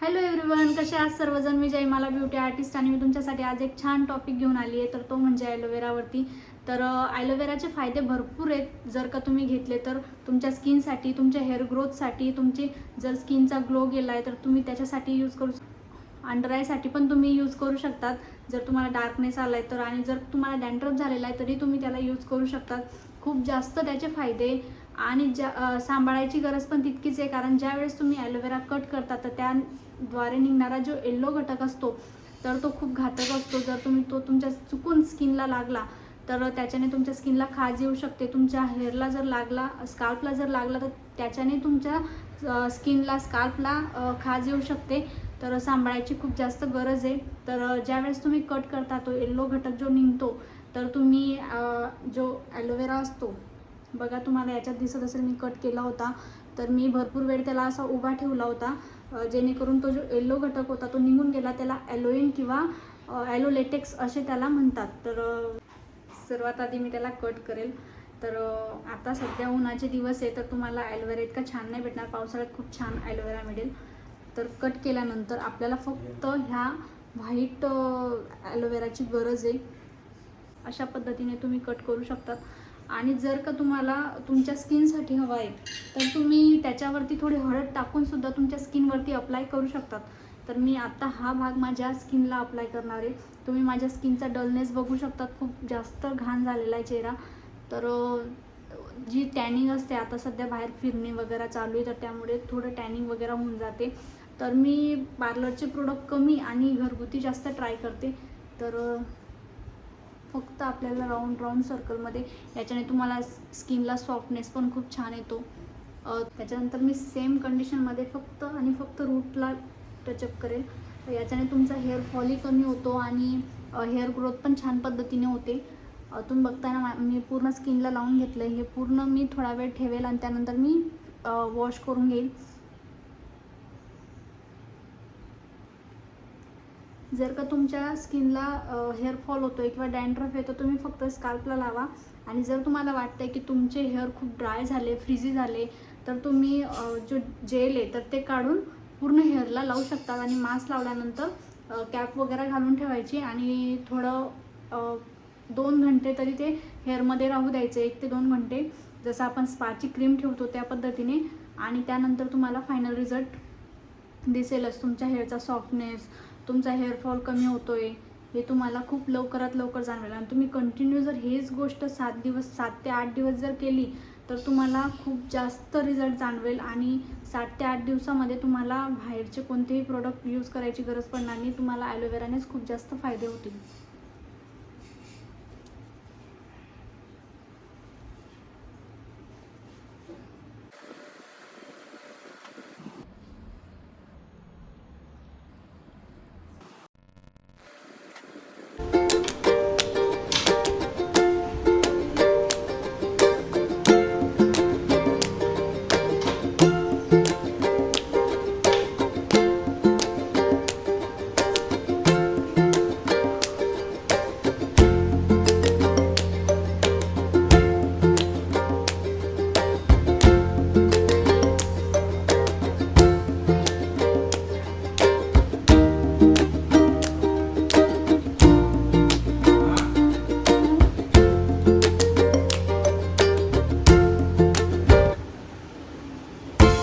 Hello everyone, कसे आहात सर्वजण. मी जयमाला ब्युटी आर्टिस्ट आणि मी तुमच्यासाठी आज एक छान टॉपिक घेऊन आली आहे. तर तो म्हणजे ॲलोवेरावरती. तर ॲलोवेराचे फायदे भरपूर आहेत जर का तुम्ही घेतले तर. तुमच्या स्किनसाठी, तुमच्या हेअर ग्रोथसाठी, तुमची जर स्किनचा ग्लो गेला आहे तर तुम्ही त्याच्यासाठी यूज करू अंडर आयसाठी पण तुम्ही यूज करू शकतात जर तुम्हाला डार्कनेस आला आहे तर. आणि जर तुम्हाला डॅन्ड्रफ झालेला आहे तरी तुम्ही त्याला यूज करू शकतात. खूप जास्त त्याचे फायदे आणि सांभाळायची गरज पण तितकीच आहे, कारण ज्यावेळेस तुम्ही ॲलोवेरा कट करता तर त्याद्वारे निघणारा जो येल्लो घटक असतो तर तो खूप घातक असतो. जर तो तुमच्या चुकून स्किनला लागला तर त्याच्याने तुमच्या स्किनला खाज येऊ शकते. तुमच्या हेअरला जर लागला, स्काल्पला जर लागला तर त्याच्याने तुमच्या स्किनला, स्काल्पला खाज येऊ शकते. तर सांभाळायची खूप जास्त गरज आहे. तर ज्यावेळेस तुम्ही कट करता तो येल्लो घटक जो निघतो तर तुम्ही जो ॲलोवेरा असतो बघा, तुम्हाला याच्यात दिसत असेल मी कट केला होता. तर मी भरपूर वेळ त्याला असा उभा ठेवला होता जेणेकरून तो जो येल्लो घटक होता तो निघून गेला. त्याला ॲलोईन किंवा ॲलोलेटेक्स असे त्याला म्हणतात. तर सर्वात आधी मी त्याला कट करेल. तर आता सध्या उन्हाचे दिवस आहे तर तुम्हाला ॲलोवेरा इतका छान नाही भेटणार. पावसाळ्यात खूप छान ॲलोवेरा मिळेल. तर कट केल्यानंतर आपल्याला फक्त ह्या व्हाईट ॲलोवेराची गरज आहे. अशा पद्धतीने तुम्ही कट करू शकतात. आणि जर का तुम्हाला तुमच्या स्किनसाठी हवा आहे तर तुम्ही त्याच्यावरती थोडी हळद टाकूनसुद्धा तुमच्या स्किनवरती अप्लाय करू शकतात. तर मी आत्ता हा भाग माझ्या स्किनला अप्लाय करणार आहे. तुम्ही माझ्या स्किनचा डलनेस बघू शकतात. खूप जास्त घाण झालेला आहे चेहरा. तर जी टॅनिंग असते, आता सध्या बाहेर फिरणे वगैरे चालू आहे तर त्यामुळे थोडं टॅनिंग वगैरे होऊन जाते. तर मी पार्लरचे प्रोडक्ट कमी आणि घरगुती जास्त ट्राय करते. तर फक्त आपल्याला राऊंड सर्कलमध्ये, याच्याने तुम्हाला स्किनला सॉफ्टनेस पण खूप छान येतो. त्याच्यानंतर मी सेम कंडिशनमध्ये फक्त आणि फक्त रूटला टचअप करेल. याच्याने तुमचा हेअर फॉलही कमी होतो आणि हेअर ग्रोथ पण छान पद्धतीने होते. तुम्ही बघताय ना, मी पूर्ण स्किनला लावून घेतलं आहे. हे पूर्ण मी थोडा वेळ ठेवेल आणि त्यानंतर मी वॉश करून घेईल. जर का तुमच्या स्किनला हेअरफॉल होतो आहे किंवा डॅन्ड्रफ आहे तर तुम्ही फक्त स्काल्पला लावा. आणि जर तुम्हाला वाटतं आहे की तुमचे हेअर खूप ड्राय झाले, फ्रीझी झाले तर तुम्ही जो जेल आहे तर ते काढून पूर्ण हेअरला लावू शकतात. आणि मास्क लावल्यानंतर कॅप वगैरे घालून ठेवायची आणि थोडं 2 घंटे तरी ते हेअरमध्ये राहू द्यायचं, 1 ते 2 घंटे, जसं आपण स्पाची क्रीम ठेवतो त्या पद्धतीने. आणि त्यानंतर तुम्हाला फायनल रिझल्ट दिसेलच. तुमच्या हेअरचा सॉफ्टनेस, तुमचा हेअरफॉल कमी होतो आहे हे तुम्हाला खूप लवकरात लवकर जाणवेल. आणि तुम्ही कंटिन्यू जर हेच गोष्ट 7 ते 8 दिवस जर केली तर तुम्हाला खूप जास्त रिझल्ट जाणवेल. आणि 7 ते 8 दिवसामध्ये तुम्हाला बाहेरचे कोणतेही प्रोडक्ट यूज करायची गरज पडणार नाही. तुम्हाला ॲलोवेरानेच खूप जास्त फायदे होतील.